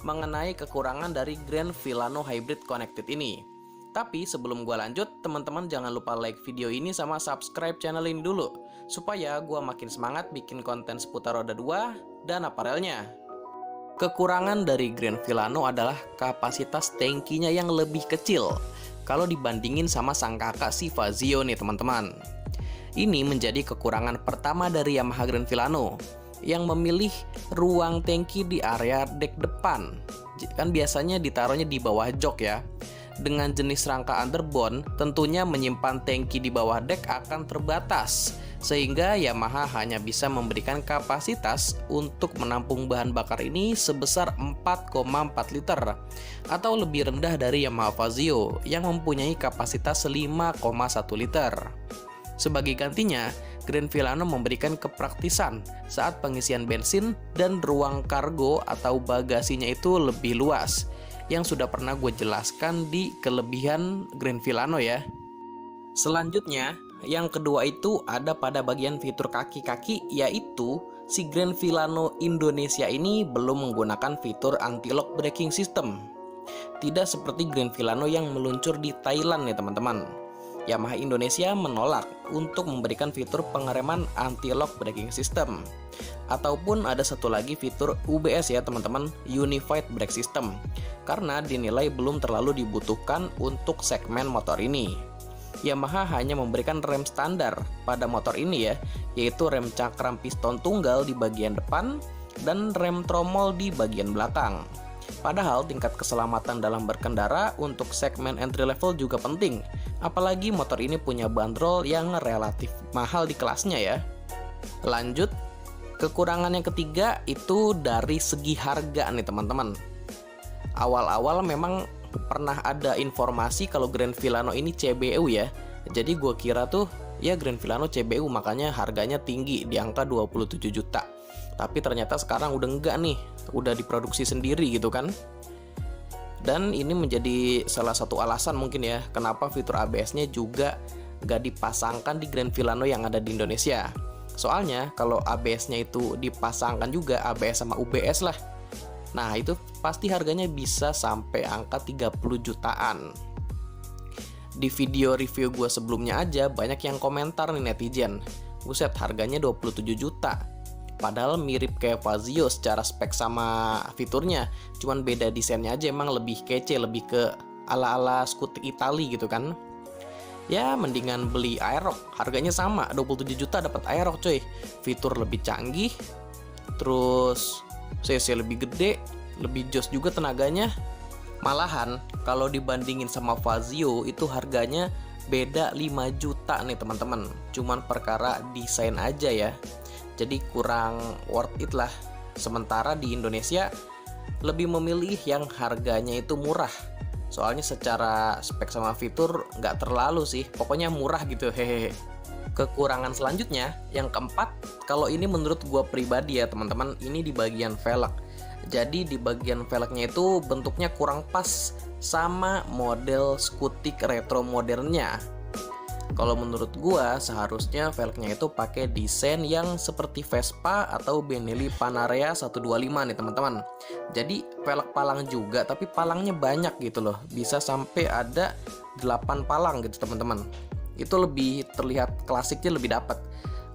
mengenai kekurangan dari Grand Filano Hybrid Connected ini. Tapi sebelum gua lanjut, teman-teman jangan lupa like video ini sama subscribe channel ini dulu, supaya gua makin semangat bikin konten seputar roda 2 dan aparelnya. Kekurangan dari Grand Filano adalah kapasitas tangkinya yang lebih kecil kalau dibandingin sama sang kakak si Fazio nih teman-teman. Ini menjadi kekurangan pertama dari Yamaha Grand Filano yang memilih ruang tangki di area dek depan. Kan biasanya ditaruhnya di bawah jok ya. Dengan jenis rangka underbone, tentunya menyimpan tangki di bawah dek akan terbatas, sehingga Yamaha hanya bisa memberikan kapasitas untuk menampung bahan bakar ini sebesar 4,4 liter atau lebih rendah dari Yamaha Fazio yang mempunyai kapasitas 5,1 liter. Sebagai gantinya, Grand Filano memberikan kepraktisan saat pengisian bensin dan ruang kargo atau bagasinya itu lebih luas, yang sudah pernah gue jelaskan di kelebihan Grand Filano ya. Selanjutnya, yang kedua itu ada pada bagian fitur kaki-kaki, yaitu si Grand Filano Indonesia ini belum menggunakan fitur anti-lock braking system. Tidak seperti Grand Filano yang meluncur di Thailand nih teman-teman. Yamaha Indonesia menolak untuk memberikan fitur pengereman anti-lock braking system. Ataupun ada satu lagi fitur UBS ya teman-teman, Unified Brake System, karena dinilai belum terlalu dibutuhkan untuk segmen motor ini. Yamaha hanya memberikan rem standar pada motor ini ya, yaitu rem cakram piston tunggal di bagian depan dan rem tromol di bagian belakang. Padahal tingkat keselamatan dalam berkendara untuk segmen entry level juga penting, apalagi motor ini punya bandrol yang relatif mahal di kelasnya ya. Lanjut, kekurangan yang ketiga itu dari segi harga nih teman-teman. Awal-awal memang pernah ada informasi kalau Grand Filano ini CBU ya. Jadi gue kira tuh ya Grand Filano CBU, makanya harganya tinggi di angka 27 juta. Tapi ternyata sekarang udah enggak nih, udah diproduksi sendiri gitu kan. Dan ini menjadi salah satu alasan mungkin ya kenapa fitur ABS-nya juga gak dipasangkan di Grand Filano yang ada di Indonesia. Soalnya kalau ABS-nya itu dipasangkan juga ABS sama UBS lah, nah itu pasti harganya bisa sampai angka 30 jutaan. Di video review gue sebelumnya aja banyak yang komentar nih netizen, buset harganya 27 juta. Padahal mirip kayak Fazio secara spek sama fiturnya, cuman beda desainnya aja, emang lebih kece, lebih ke ala-ala skutik Itali gitu kan. Ya mendingan beli Aerox, harganya sama 27 juta dapat Aerox coy. Fitur lebih canggih, terus cc lebih gede, lebih jos juga tenaganya. Malahan kalau dibandingin sama Fazio itu harganya beda 5 juta nih teman-teman. Cuman perkara desain aja ya. Jadi kurang worth it lah. Sementara di Indonesia lebih memilih yang harganya itu murah. Soalnya secara spek sama fitur nggak terlalu sih, pokoknya murah gitu hehehe. Kekurangan selanjutnya, yang keempat, kalau ini menurut gua pribadi ya teman-teman, ini di bagian velg. Jadi di bagian velgnya itu bentuknya kurang pas sama model skutik retro modernnya. Kalau menurut gua seharusnya velgnya itu pakai desain yang seperti Vespa atau Benelli Panarea 125 nih teman-teman. Jadi velg palang juga, tapi palangnya banyak gitu loh. Bisa sampai ada 8 palang gitu teman-teman. Itu lebih terlihat klasiknya, lebih dapat.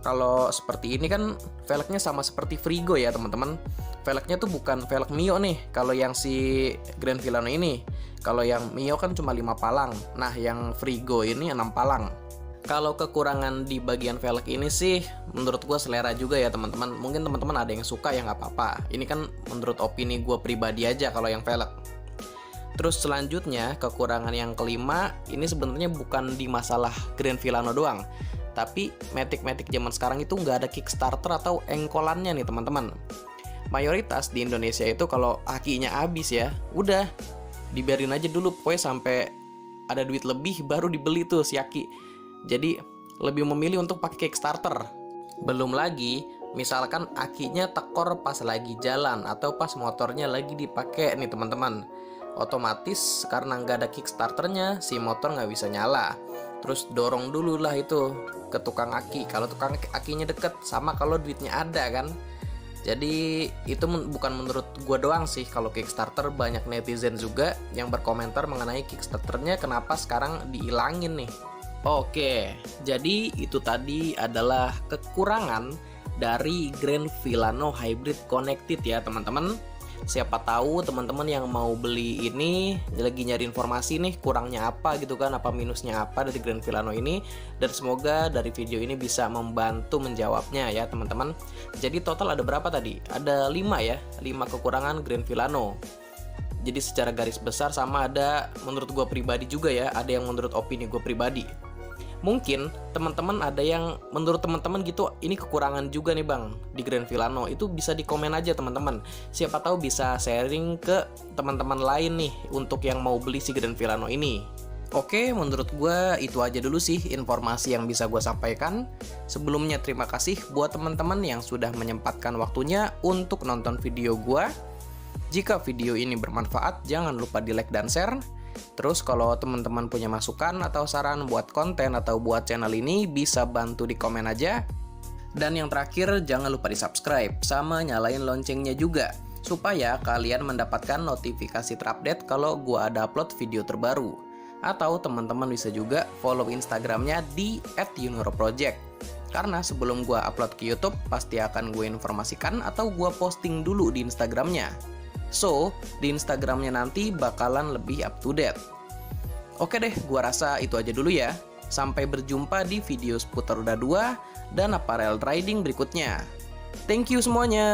Kalau seperti ini kan velgnya sama seperti Frigo ya teman-teman. Velgnya tuh bukan velg Mio nih kalau yang si Grand Filano ini. Kalau yang Mio kan cuma 5 palang. Nah yang Frigo ini 6 palang. Kalau kekurangan di bagian velg ini sih menurut gue selera juga ya teman-teman. Mungkin teman-teman ada yang suka ya nggak apa-apa. Ini kan menurut opini gue pribadi aja kalau yang velg. Terus selanjutnya kekurangan yang kelima ini sebenarnya bukan di masalah Grand Filano doang, tapi Matic zaman sekarang itu nggak ada Kickstarter atau engkolannya nih teman-teman. Mayoritas di Indonesia itu kalau akinya habis ya udah dibiarin aja dulu, pokoknya sampai ada duit lebih baru dibeli tuh si aki. Jadi lebih memilih untuk pakai Kickstarter. Belum lagi misalkan akinya tekor pas lagi jalan atau pas motornya lagi dipakai nih teman-teman, otomatis karena nggak ada Kickstarternya si motor nggak bisa nyala. Terus dorong dulu lah itu ke tukang aki, kalau tukang akinya deket, sama kalau duitnya ada kan. Jadi itu bukan menurut gue doang sih, kalau Kickstarter banyak netizen juga yang berkomentar mengenai Kickstarternya kenapa sekarang dihilangin nih. Oke, jadi itu tadi adalah kekurangan dari Grand Villano Hybrid Connected ya teman-teman. Siapa tahu teman-teman yang mau beli ini lagi nyari informasi nih, kurangnya apa gitu kan, apa minusnya apa dari Grand Villano ini, dan semoga dari video ini bisa membantu menjawabnya ya teman-teman. Jadi total ada berapa tadi? Ada 5 ya, 5 kekurangan Grand Villano. Jadi secara garis besar sama, ada menurut gue pribadi juga ya, ada yang menurut opini gue pribadi. Mungkin teman-teman ada yang menurut teman-teman gitu, ini kekurangan juga nih bang di Grand Villano, itu bisa di komen aja teman-teman. Siapa tahu bisa sharing ke teman-teman lain nih untuk yang mau beli si Grand Villano ini. Oke, menurut gue itu aja dulu sih informasi yang bisa gue sampaikan. Sebelumnya terima kasih buat teman-teman yang sudah menyempatkan waktunya untuk nonton video gue. Jika video ini bermanfaat, jangan lupa di like dan share. Terus kalau teman-teman punya masukan atau saran buat konten atau buat channel ini, bisa bantu di komen aja. Dan yang terakhir, jangan lupa di subscribe sama nyalain loncengnya juga, supaya kalian mendapatkan notifikasi terupdate kalau gua ada upload video terbaru. Atau teman-teman bisa juga follow Instagramnya di @yunoroproject. Karena sebelum gua upload ke YouTube, pasti akan gue informasikan atau gua posting dulu di Instagramnya. So, di Instagramnya nanti bakalan lebih up to date. Oke deh, gua rasa itu aja dulu ya. Sampai berjumpa di video seputar roda 2 dan apparel riding berikutnya. Thank you semuanya.